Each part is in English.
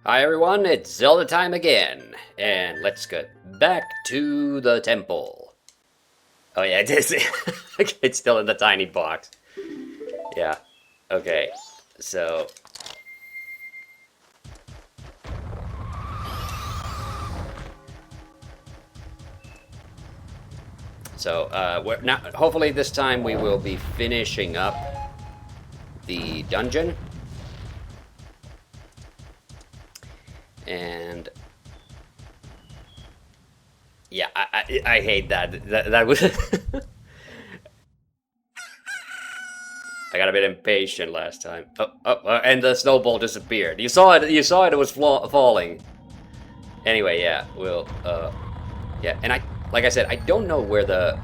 Hi everyone, it's Zelda time again, and let's get back to the temple. Oh yeah, it is. It's still in the tiny box. Yeah, okay, so... we're now, hopefully this time we will be finishing up the dungeon. And... yeah, I hate that. That was... I got a bit impatient last time. And the snowball disappeared. You saw it. You saw it. It was falling. Anyway, yeah, we'll. Yeah, and like I said, I don't know where the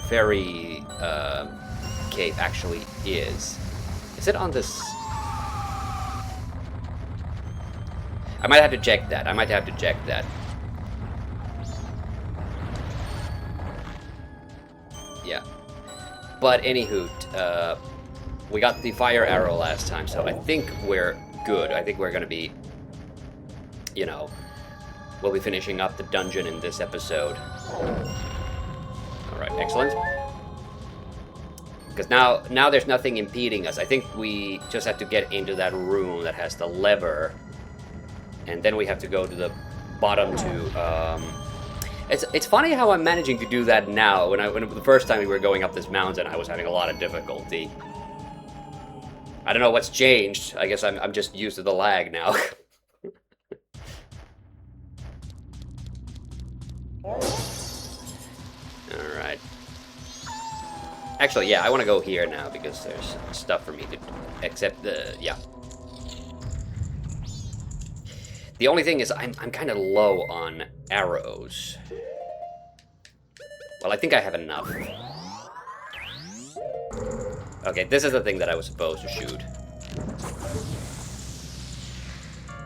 fairy cave actually is. Is it on this? I might have to check that. Yeah. But anywho, we got the fire arrow last time, so I think we're good. I think we're gonna be, you know, we'll be finishing up the dungeon in this episode. Alright, excellent. Because now there's nothing impeding us. I think we just have to get into that room that has the lever. And then we have to go to the bottom to, It's funny how I'm managing to do that now. When the first time we were going up this mountain, I was having a lot of difficulty. I don't know what's changed. I guess I'm just used to the lag now. Alright. Actually, yeah, I want to go here now because there's stuff for me to... Except the... yeah. The only thing is I'm kind of low on arrows. Well, I think I have enough. Okay, this is the thing that I was supposed to shoot.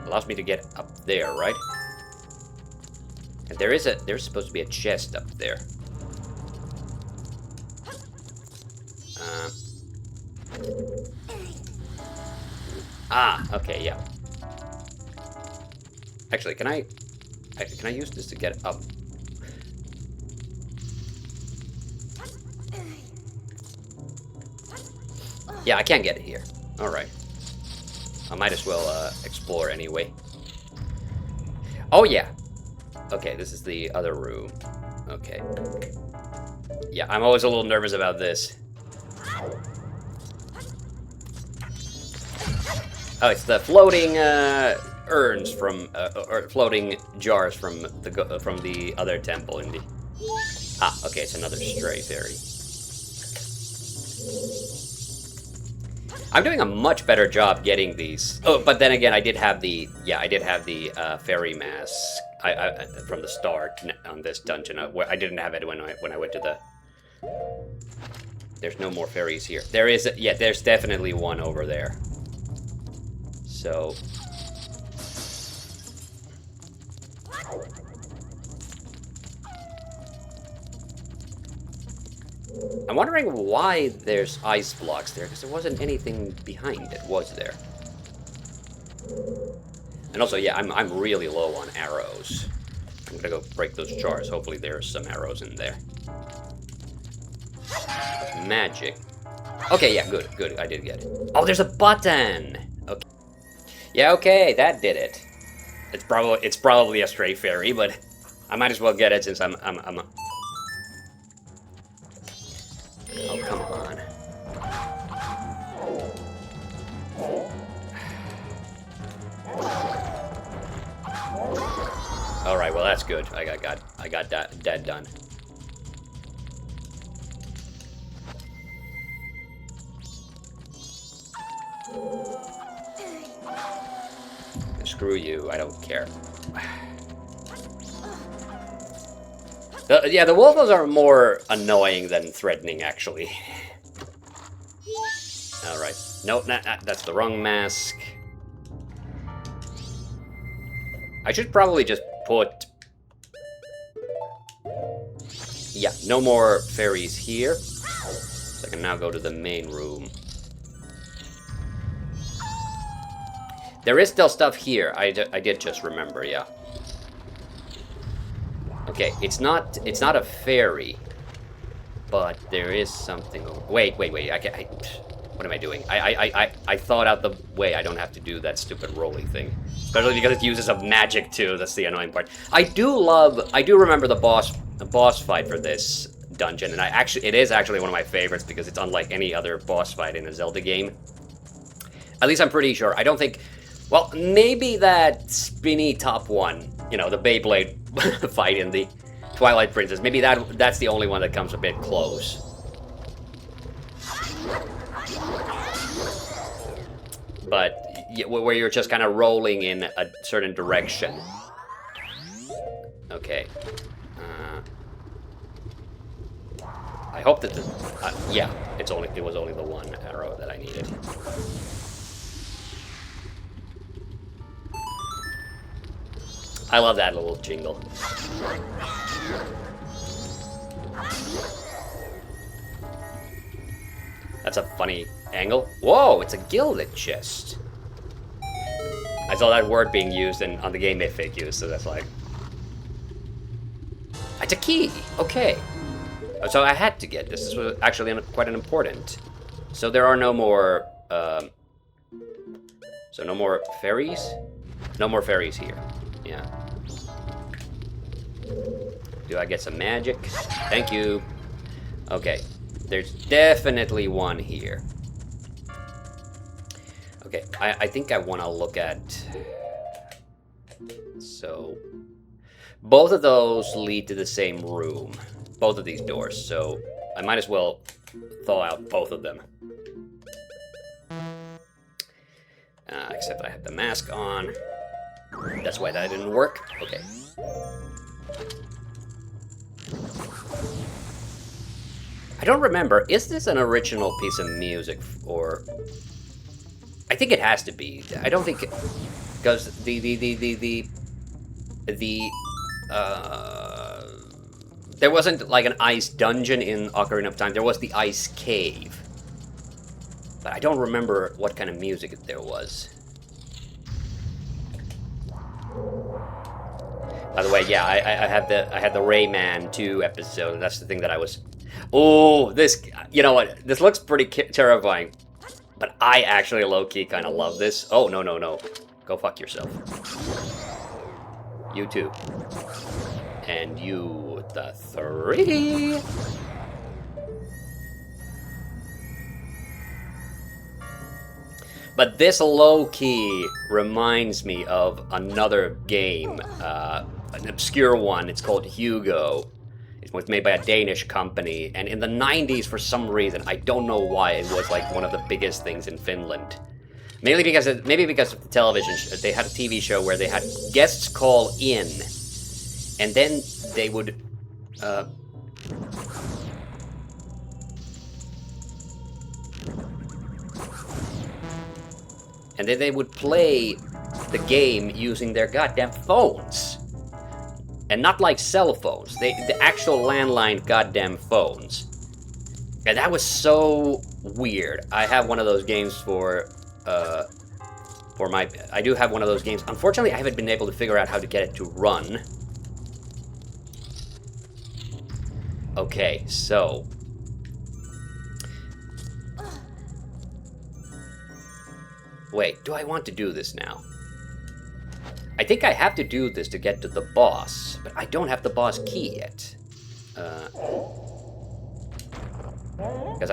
Allows me to get up there, right? And there's supposed to be a chest up there. Okay, yeah. Actually, can I use this to get up? Yeah, I can't get it here. Alright. I might as well explore anyway. Oh, yeah. Okay, this is the other room. Okay. Yeah, I'm always a little nervous about this. Oh, it's the floating urns from, or floating jars from the other temple in the... Ah, okay, it's another stray fairy. I'm doing a much better job getting these. Oh, but then again, I did have the fairy mask from the start on this dungeon. I didn't have it when I went to the... There's no more fairies here. There is, yeah, there's definitely one over there. So... I'm wondering why there's ice blocks there, because there wasn't anything behind it, was there? And also, yeah, I'm really low on arrows. I'm gonna go break those jars. Hopefully there's some arrows in there. Magic. Okay, yeah, good. I did get it. Oh, there's a button! Okay. Yeah, okay, that did it. It's probably a stray fairy, but I might as well get it since I'm Oh, come on. Alright, well that's good. I got that done. Screw you, I don't care. Yeah, the wolves are more annoying than threatening, actually. Alright. No, that's the wrong mask. I should probably just put... Yeah, no more fairies here. So I can now go to the main room. There is still stuff here. I did just remember, yeah. Okay, it's not a fairy, but there is something. Wait. What am I doing? I thought out the way. I don't have to do that stupid rolling thing, especially because it uses a magic too. That's the annoying part. I do remember the boss fight for this dungeon, and it is actually one of my favorites because it's unlike any other boss fight in a Zelda game. At least I'm pretty sure. I don't think. Well, maybe that spinny top one, you know, the Beyblade fight in the Twilight Princess. Maybe that's the only one that comes a bit close. But where you're just kind of rolling in a certain direction. Okay. I hope that yeah, it was only the one arrow that I needed. I love that little jingle. That's a funny angle. Whoa, it's a gilded chest. I saw that word being used on the game they fake use, so that's like... It's a key! Okay. So I had to get this. This was actually quite an important. So there are no more... So no more fairies? No more fairies here. Yeah. Do I get some magic? Thank you. Okay. There's definitely one here. Okay, I think I want to look at... So... Both of those lead to the same room. Both of these doors, so I might as well thaw out both of them. Except I have the mask on. That's why that didn't work. Okay. I don't remember. Is this an original piece of music, or... I think it has to be. I don't think... Because there wasn't like an ice dungeon in Ocarina of Time. There was the ice cave. But I don't remember what kind of music there was. By the way, yeah, I had the Rayman 2 episode. That's the thing that I was... Oh, this... You know what? This looks pretty terrifying. But I actually low-key kind of love this. Oh, no. Go fuck yourself. You too. And you, the 3. But this low-key reminds me of another game, an obscure one. It's called Hugo. It was made by a Danish company, and in the 90s, for some reason, I don't know why, it was like one of the biggest things in Finland. Maybe because of the television. They had a TV show where they had guests call in, and then they would, and then they would play the game using their goddamn phones. And not like cell phones. The actual landline goddamn phones. And that was so weird. I have one of those games I do have one of those games. Unfortunately, I haven't been able to figure out how to get it to run. Okay, so... Wait, do I want to do this now? I think I have to do this to get to the boss, but I don't have the boss key yet. Because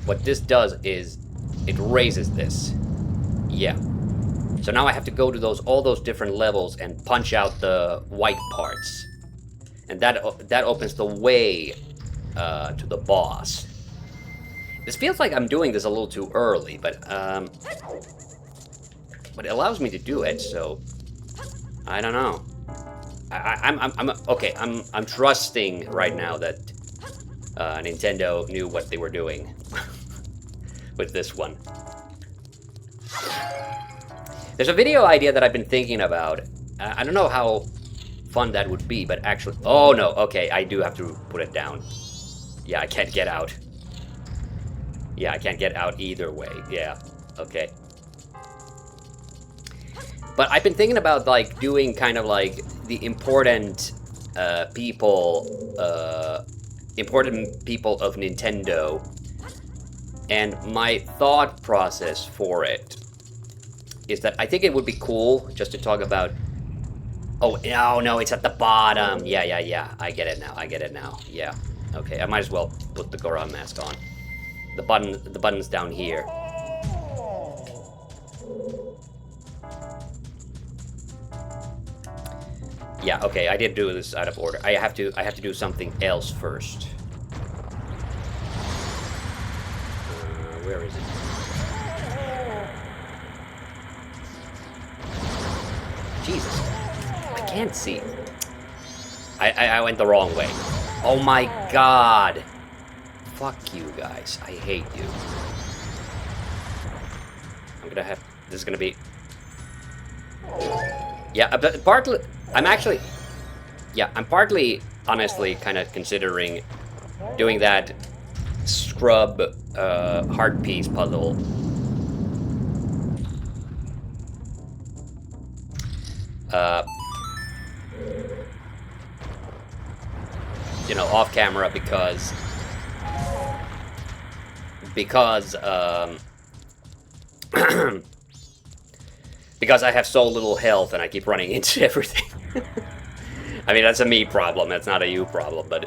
what this does is it raises this. Yeah. So now I have to go to all those different levels and punch out the white parts, and that opens the way to the boss. This feels like I'm doing this a little too early, but it allows me to do it, so. I don't know. I'm trusting right now that Nintendo knew what they were doing with this one. There's a video idea that I've been thinking about. I don't know how fun that would be, but actually... Oh, no. Okay, I do have to put it down. Yeah, I can't get out. Yeah, I can't get out either way. Yeah, okay. But I've been thinking about like doing kind of like the important people of Nintendo, and my thought process for it is that I think it would be cool just to talk about. Oh no, it's at the bottom. Yeah. I get it now. Yeah. Okay, I might as well put the Goron mask on. The button's down here. Yeah, okay, I did do this out of order. I have to do something else first. Where is it? Jesus, I can't see. I went the wrong way. Oh my god. Fuck you guys. I hate you. I'm gonna have... This is gonna be... Yeah, but partly... I'm partly, honestly, kind of considering doing that scrub heart piece puzzle. You know, off camera because because I have so little health and I keep running into everything. I mean, that's a me problem, that's not a you problem, but,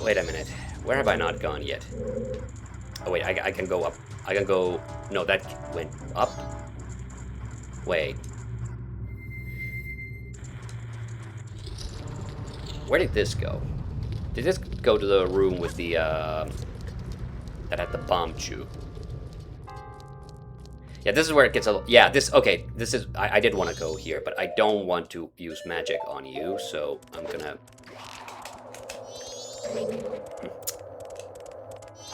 wait a minute. Where have I not gone yet? Oh, wait, I can go up. I can go... No, that went up? Wait. Where did this go? Did this go to the room with the, that had the bomb chew? Yeah, this is where it gets a... Yeah, this... Okay, this is... I did want to go here, but I don't want to use magic on you, so I'm gonna...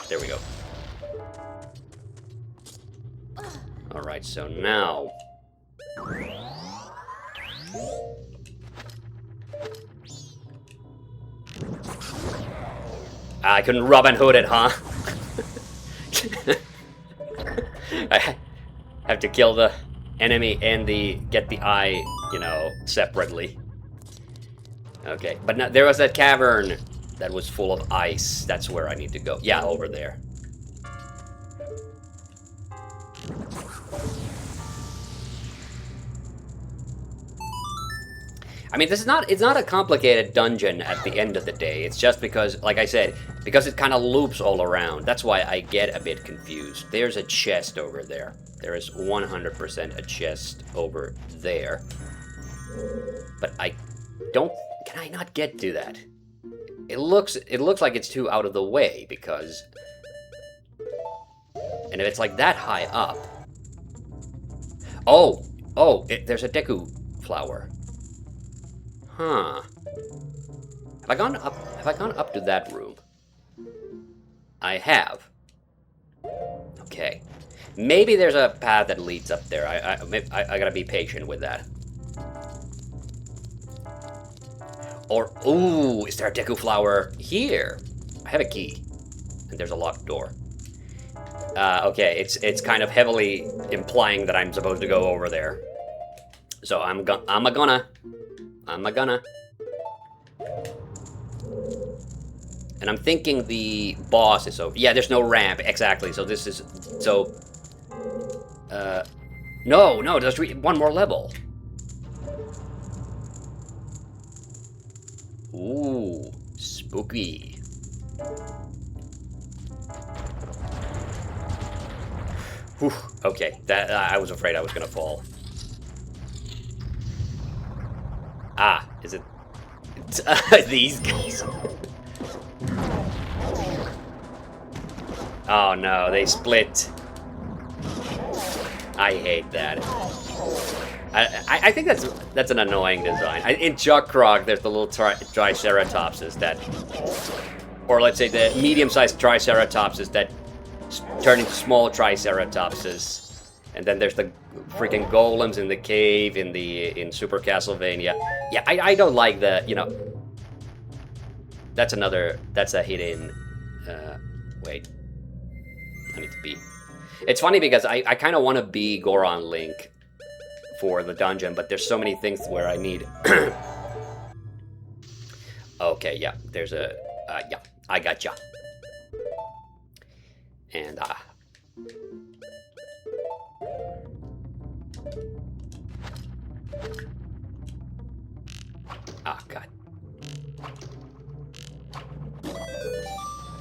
There we go. Alright, so now... I couldn't Robin Hood it, huh? I have to kill the enemy and get the eye, you know, separately. Okay, but now there was that cavern that was full of ice. That's where I need to go. Yeah, over there. I mean, it's not a complicated dungeon at the end of the day. It's just because, like I said, because it kind of loops all around. That's why I get a bit confused. There's a chest over there. There is 100% a chest over there. But I don't... Can I not get to that? It looks like it's too out of the way, because... And if it's like that high up... Oh! There's a Deku flower. Huh. Have I gone up to that room? I have. Okay. Maybe there's a path that leads up there. I gotta be patient with that. Or, ooh, is there a Deku flower here? I have a key. And there's a locked door. Okay, it's kind of heavily implying that I'm supposed to go over there. So I'm gonna. And I'm thinking the boss is over. Yeah, there's no ramp, exactly. So this is... So... No, there's one more level. Ooh, spooky. Whew, okay, that I was afraid I was gonna fall. Ah, is it these guys? Oh no, they split. I hate that. I think that's an annoying design. In Chuck Croc, there's the little Triceratopses that, or let's say the medium-sized Triceratopses that turn into small Triceratopses. And then there's the freaking golems in the cave in Super Castlevania. Yeah, I don't like the, you know. That's a hidden. Wait. I need to be. It's funny because I kind of want to be Goron Link for the dungeon, but there's so many things where I need... Okay, yeah, there's a... yeah, I gotcha. And, Ah, God.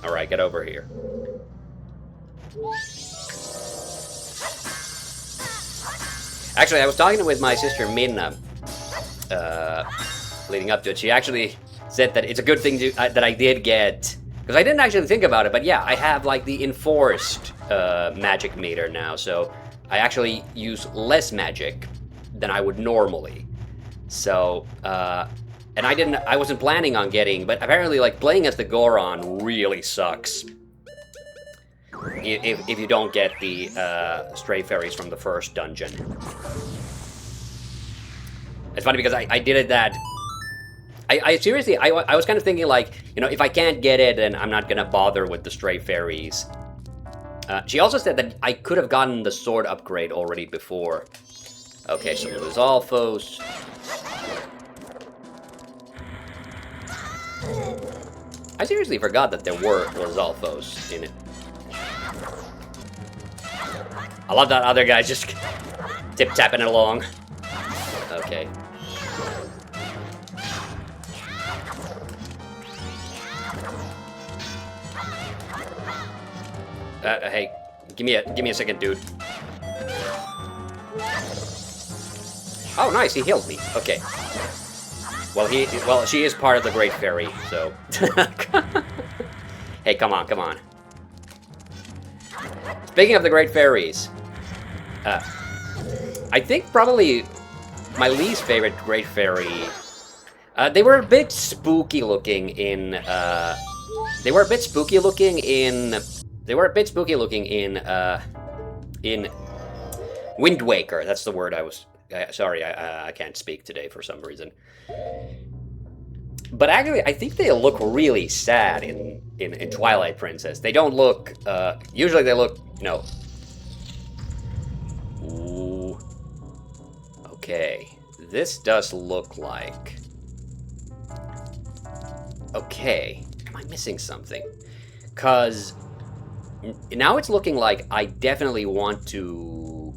Alright, get over here. Actually, I was talking with my sister Minna, leading up to it. She actually said that it's a good thing that I did get, because I didn't actually think about it, but yeah, I have like the enforced magic meter now, so I actually use less magic than I would normally. So, and I wasn't planning on getting, but apparently like playing as the Goron really sucks. If you don't get the stray fairies from the first dungeon. It's funny because I did it that... I seriously, I was kind of thinking like, you know, if I can't get it, then I'm not gonna bother with the stray fairies. She also said that I could have gotten the sword upgrade already before. Okay, so there's Alphos. I seriously forgot that there were Alphos in it. I love that other guy just tip-tapping along. Okay. Hey, give me a second, dude. Oh, nice, he healed me. Okay. Well, she is part of the Great Fairy, so. Hey, come on, come on. Speaking of the Great Fairies, I think probably my least favorite Great Fairy. They were a bit spooky looking in. They were a bit spooky looking in. They were a bit spooky looking in Wind Waker. That's the word I was. Sorry, I can't speak today for some reason. But actually, I think they look really sad in Twilight Princess. They don't look. Usually, they look. You know. Ooh. Okay. This does look like. Okay. Am I missing something? 'Cause now it's looking like I definitely want to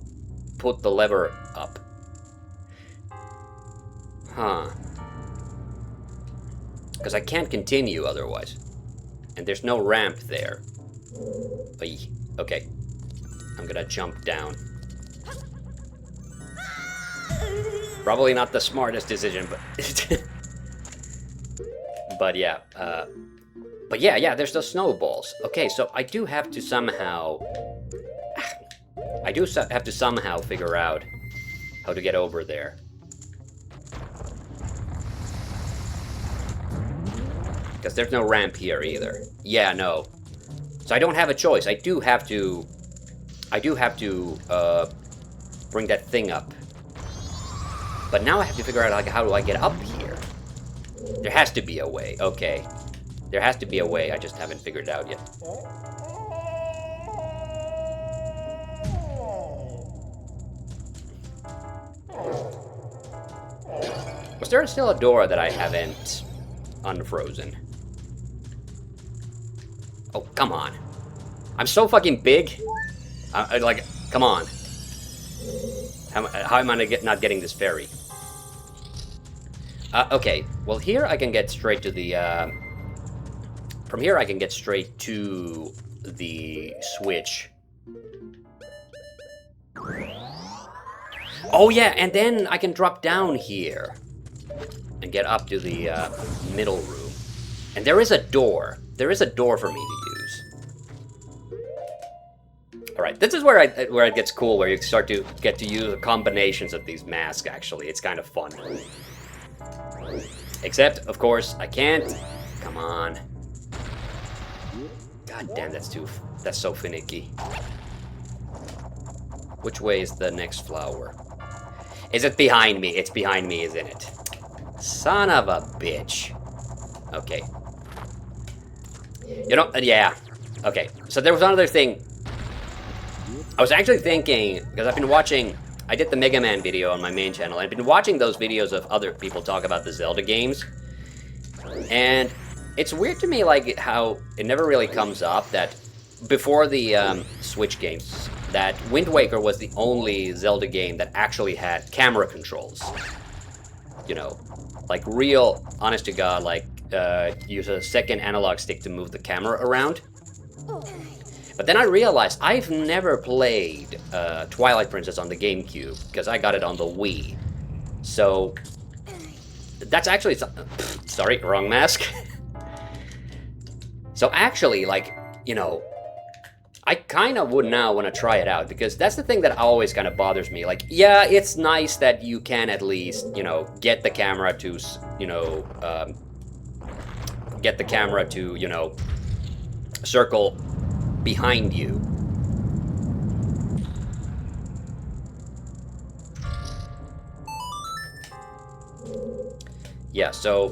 put the lever up. Huh. Because I can't continue otherwise. And there's no ramp there. Okay. I'm gonna jump down. Probably not the smartest decision, but... but yeah, But yeah, there's the snowballs. Okay, so I do have to somehow... have to somehow figure out how to get over there. Because there's no ramp here either. Yeah, no. So I don't have a choice. I do have to bring that thing up. But now I have to figure out, like, how do I get up here? There has to be a way. Okay. There has to be a way. I just haven't figured it out yet. Was there still a door that I haven't unfrozen? Oh, come on. I'm so fucking big. Like, come on. How am I not getting this fairy? Okay, well here I can get straight to the, from here I can get straight to the switch. Oh yeah, and then I can drop down here and get up to the middle room. And there is a door. There is a door for me to use. Alright, this is where it gets cool, where you start to get to use the combinations of these masks, actually. It's kind of fun. Except, of course, I can't. Come on. God damn, that's so finicky. Which way is the next flower? Is it behind me? It's behind me, isn't it? Son of a bitch. Okay. You know, yeah. Okay, so there was another thing. I was actually thinking, because I've been watching, I did the Mega Man video on my main channel, and I've been watching those videos of other people talk about the Zelda games, and it's weird to me, like, how it never really comes up that before the Switch games, that Wind Waker was the only Zelda game that actually had camera controls. You know, like real, honest to God, like, use a second analog stick to move the camera around. But then I realized I've never played Twilight Princess on the GameCube, because I got it on the Wii. So, that's actually... Sorry, wrong mask. So actually, like, you know, I kind of would now want to try it out, because that's the thing that always kind of bothers me. Like, yeah, it's nice that you can at least, you know, get the camera to, you know, circle behind you. Yeah, so,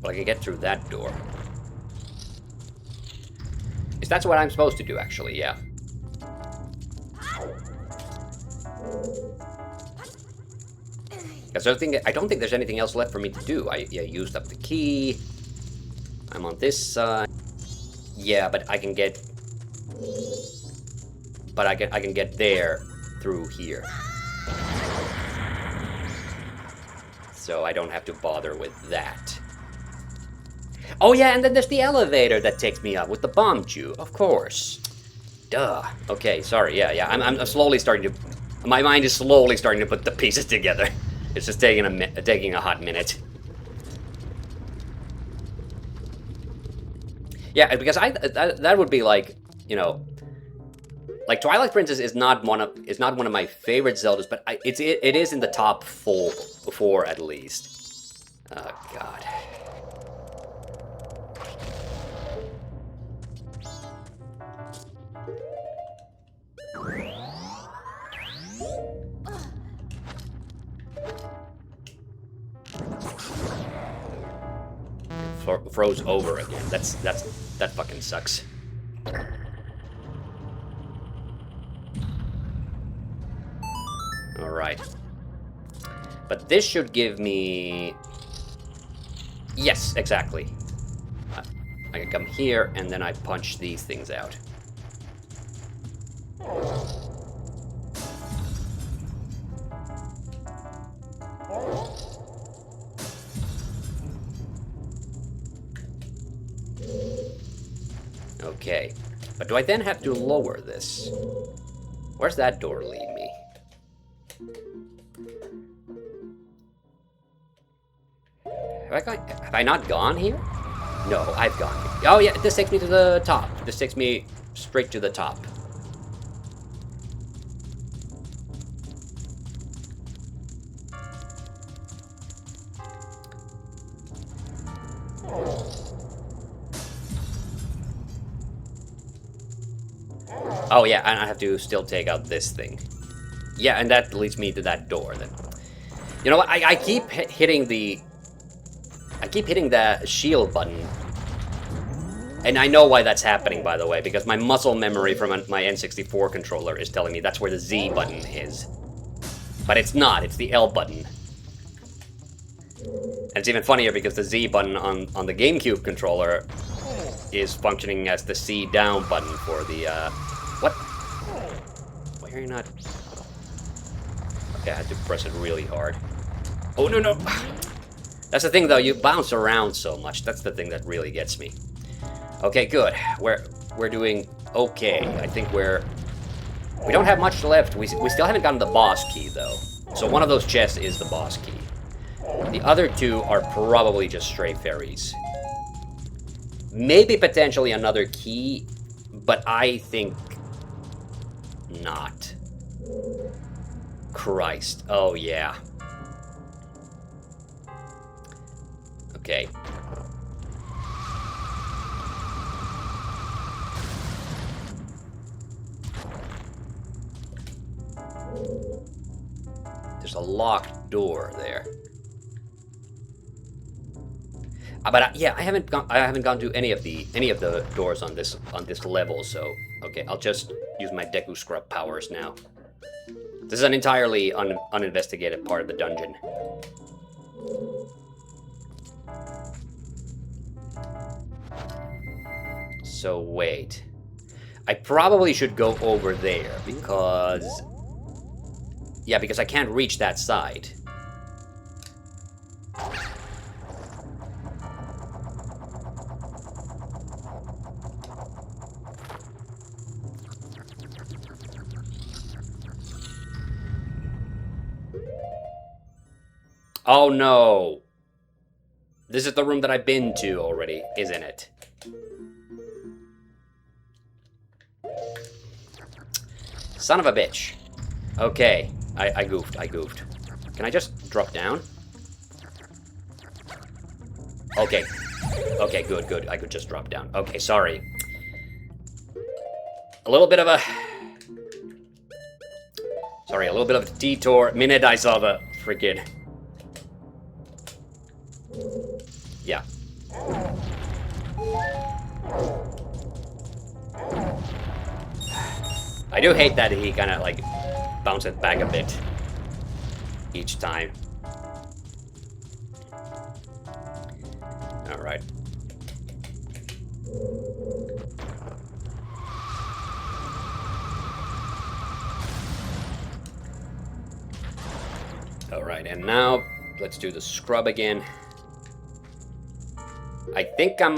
well, I can get through that door. Is that what I'm supposed to do, actually? Yeah. Because I don't think there's anything else left for me to do. I used up the key. I'm on this side. Yeah, but I can get... But I can get there through here. So I don't have to bother with that. Oh yeah, and then there's the elevator that takes me up with the bomb Jew, of course. Duh. Okay, sorry, yeah. I'm slowly starting to... My mind is slowly starting to put the pieces together. It's just taking a hot minute. Yeah, because that would be like, you know, like Twilight Princess is not one of my favorite Zeldas, but it is in the top four at least. Oh God. Froze over again. That fucking sucks. All right. But this should give me... Yes, exactly. I can come here and then I punch these things out. Okay, but do I then have to lower this? Where's that door lead me? Have I not gone here? No, I've gone here. Oh yeah, this takes me to the top. This takes me straight to the top. Oh yeah, and I have to still take out this thing. Yeah, and that leads me to that door then. You know what? I keep hitting the shield button. And I know why that's happening, by the way, because my muscle memory from my N64 controller is telling me that's where the Z button is. But it's not, it's the L button. And it's even funnier because the Z button on the GameCube controller is functioning as the C down button for the, what? Why are you not... Okay, I had to press it really hard. Oh, no. That's the thing, though, you bounce around so much. That's the thing that really gets me. Okay, good. We're doing okay. I think we don't have much left. We still haven't gotten the boss key, though. So one of those chests is the boss key. The other two are probably just stray fairies. Maybe potentially another key, but I think not. Christ. Oh, yeah. Okay. There's a locked door there. But yeah, I haven't gone to any of the doors on this level, so okay, I'll just use my Deku Scrub powers now. This is an entirely uninvestigated part of the dungeon. So wait. I probably should go over there because... Yeah, because I can't reach that side. Oh no! This is the room that I've been to already, isn't it? Son of a bitch. Okay, I goofed. Can I just drop down? Okay. Okay, good. I could just drop down. Okay, sorry. A little bit of a... Sorry, a little bit of a detour. Minute I saw the freaking... Yeah. I do hate that he kind of, like, bounces back a bit each time. Alright. Alright, and now let's do the scrub again. I think I'm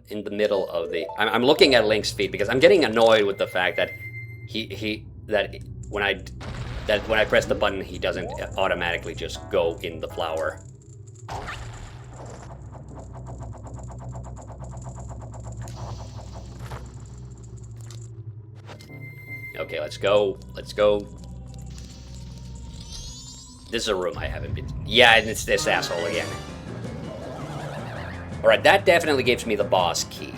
in the middle of the... I'm looking at Link's feet because I'm getting annoyed with the fact that when I press the button, he doesn't automatically just go in the flower. Okay, let's go. This is a room I haven't been to. Yeah, and it's this asshole again. Alright, that definitely gives me the boss key.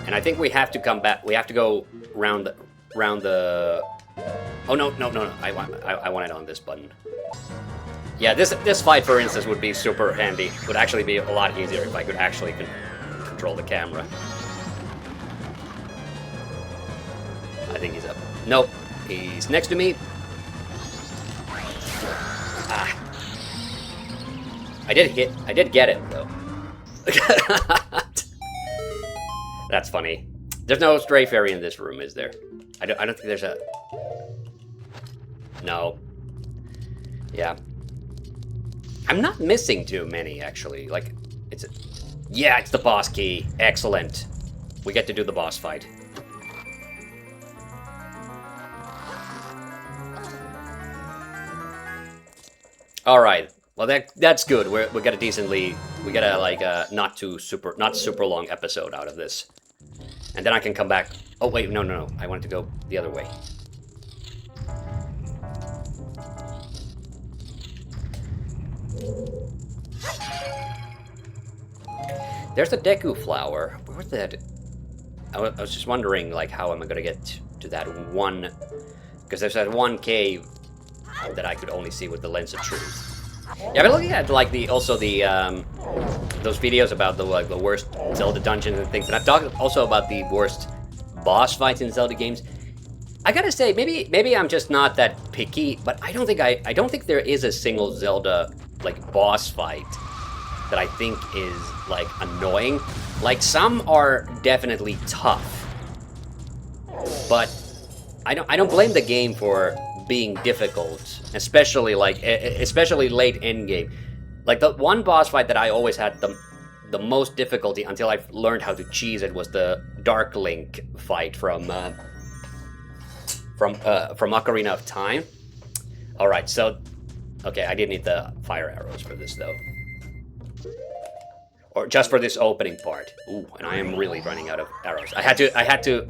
And I think we have to come back. We have to go round the... Oh, no. I want it on this button. Yeah, this fight, for instance, would be super handy. Would actually be a lot easier if I could actually control the camera. I think he's up. Nope. He's next to me. Ah. I did get it, though. That's funny. There's no stray fairy in this room, is there? I don't think there's a... No. Yeah. I'm not missing too many, actually. Like, it's... Yeah, it's the boss key. Excellent. We get to do the boss fight. Alright. Well, that's good. We got a like not super long episode out of this, and then I can come back. Oh wait, no. I wanted to go the other way. There's the Deku flower. Where's that? I was just wondering, like, how am I gonna get to that one? Because there's that one cave that I could only see with the lens of truth. Yeah, I've been looking at like those videos about the worst Zelda dungeons and things, and I've talked also about the worst boss fights in Zelda games. I gotta say, maybe I'm just not that picky, but I don't think there is a single Zelda like boss fight that I think is like annoying. Like, some are definitely tough, but I don't blame the game for being difficult, especially late end game. Like, the one boss fight that I always had the most difficulty until I learned how to cheese it was the Dark Link fight from Ocarina of Time. All right, so okay, I didn't need the fire arrows for this though, or just for this opening part. Ooh, and I am really running out of arrows. I had to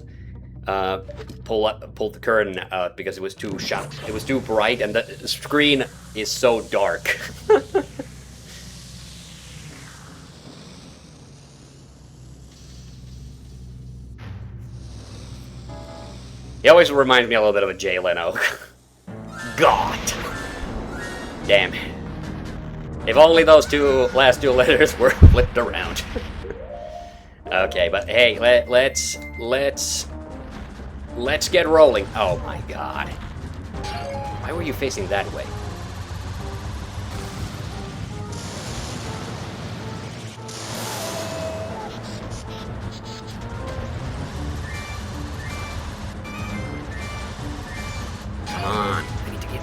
pull the curtain out because it was too sharp. It was too bright, and the screen is so dark. He always reminds me a little bit of a Jay Leno. God. Damn. If only those last two letters were flipped around. Okay, but hey, let's get rolling. Oh my god. Why were you facing that way? Come on, I need to get...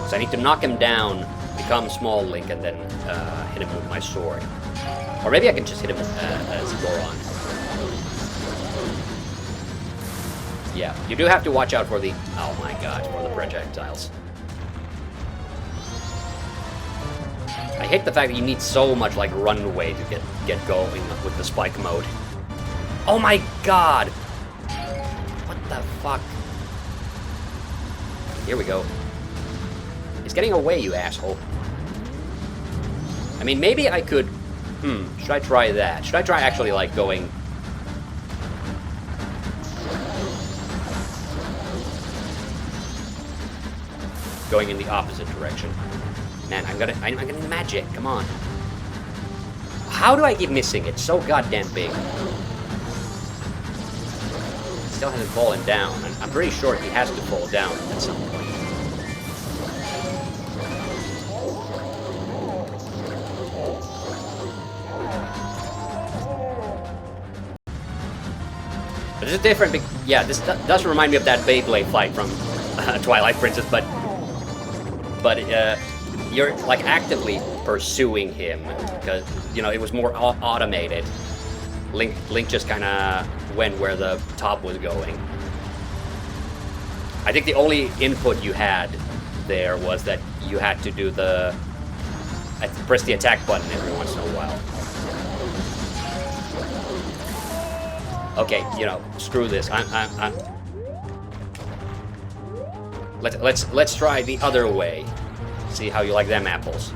So I need to knock him down, become small Link, and then hit him with my sword. Or maybe I can just hit him as Goron. Yeah, you do have to watch out for the... Oh my god, for the projectiles. I hate the fact that you need so much, like, runway to get going with the spike mode. Oh my god! What the fuck? Here we go. He's getting away, you asshole. I mean, maybe I could... should I try that? Should I try actually, like, going... going in the opposite direction? Man, I'm gonna magic, come on. How do I keep missing it? So goddamn big. Still hasn't fallen down. I'm pretty sure he has to fall down at some point. But this is different. Yeah, this does remind me of that Beyblade fight from Twilight Princess, but you're like actively pursuing him because you know it was more automated. Link just kind of went where the top was going. I think the only input you had there was that you had to do the press the attack button every once in a while. Okay, you know, screw this. Let's try the other way. See how you like them apples.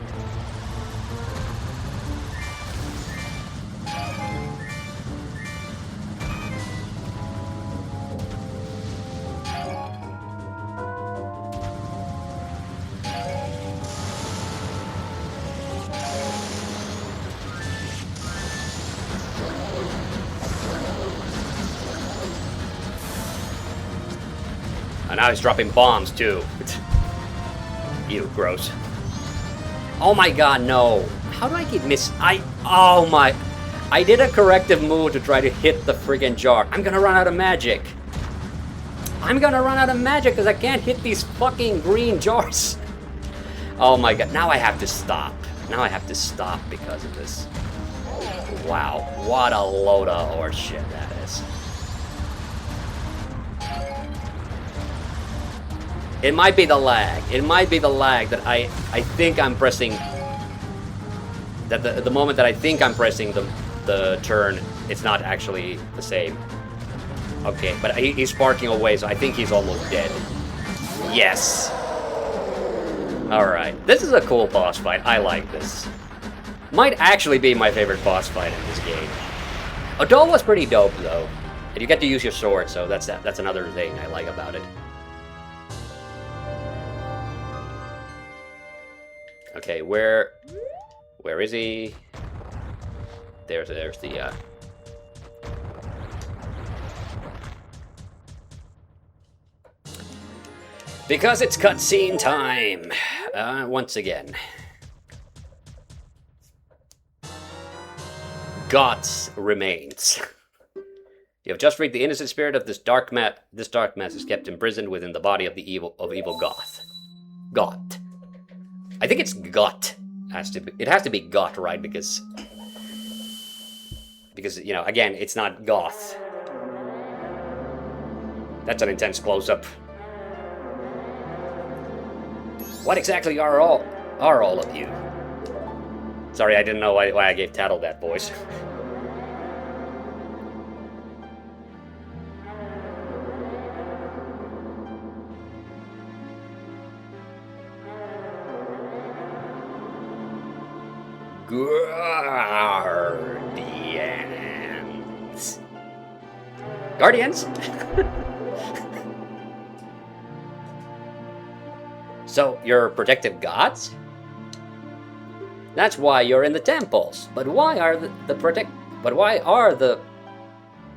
And now he's dropping bombs too. Ew, gross. Oh my god, no. How do I keep oh my... I did a corrective move to try to hit the friggin' jar. I'm gonna run out of magic. I'm gonna run out of magic because I can't hit these fucking green jars. Oh my god, now I have to stop. Now I have to stop because of this. Wow, what a load of horseshit that is. It might be the lag. It might be the lag that I think I'm pressing... That the moment that I think I'm pressing the turn, it's not actually the same. Okay, but he's sparking away, so I think he's almost dead. Yes! Alright, this is a cool boss fight. I like this. Might actually be my favorite boss fight in this game. Adol was pretty dope, though. And you get to use your sword, so that's another thing I like about it. Okay, where is he? There's the because it's cutscene time once again. God's remains. You have just freed the innocent spirit of this dark mass. This dark mass is kept imprisoned within the body of the evil Goth. Goth. I think it's Got. It has to be Got, right? Because you know, again, it's not Goth. That's an intense close-up. What exactly are all of you? Sorry, I didn't know why I gave Tattle that voice. Guardians. Guardians? So, you're protective gods? That's why you're in the temples. But why are the protect? But why are the?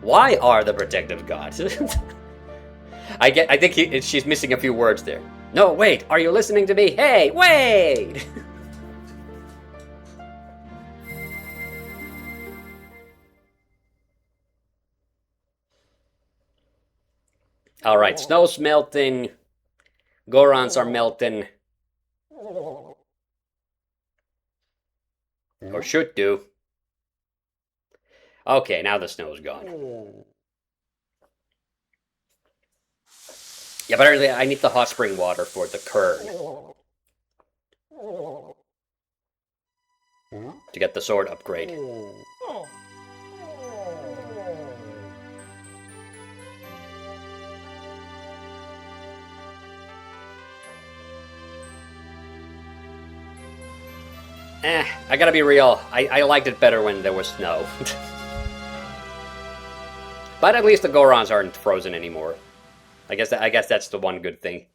Why are the protective gods? I think she's missing a few words there. No, wait. Are you listening to me? Hey, wait. All right, snow's melting. Gorons are melting. Or should do. Okay, now the snow's gone. Yeah, but I need the hot spring water for the kern. To get the sword upgrade. I gotta be real. I liked it better when there was snow. But at least the Gorons aren't frozen anymore. I guess that's the one good thing.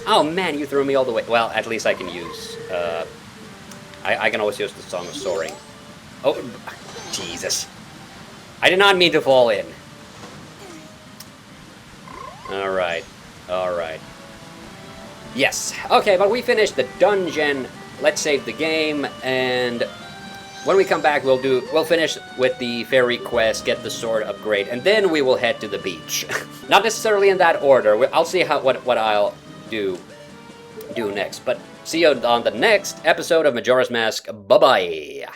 Oh man, you threw me all the way. Well, at least I can use. I can always use the Song of Soaring. Oh, Jesus! I did not mean to fall in. All right, all right. Yes. Okay, but we finished the dungeon. Let's save the game, and when we come back, we'll finish with the fairy quest, get the sword upgrade, and then we will head to the beach. Not necessarily in that order. I'll see what I'll do next. But see you on the next episode of Majora's Mask. Bye bye.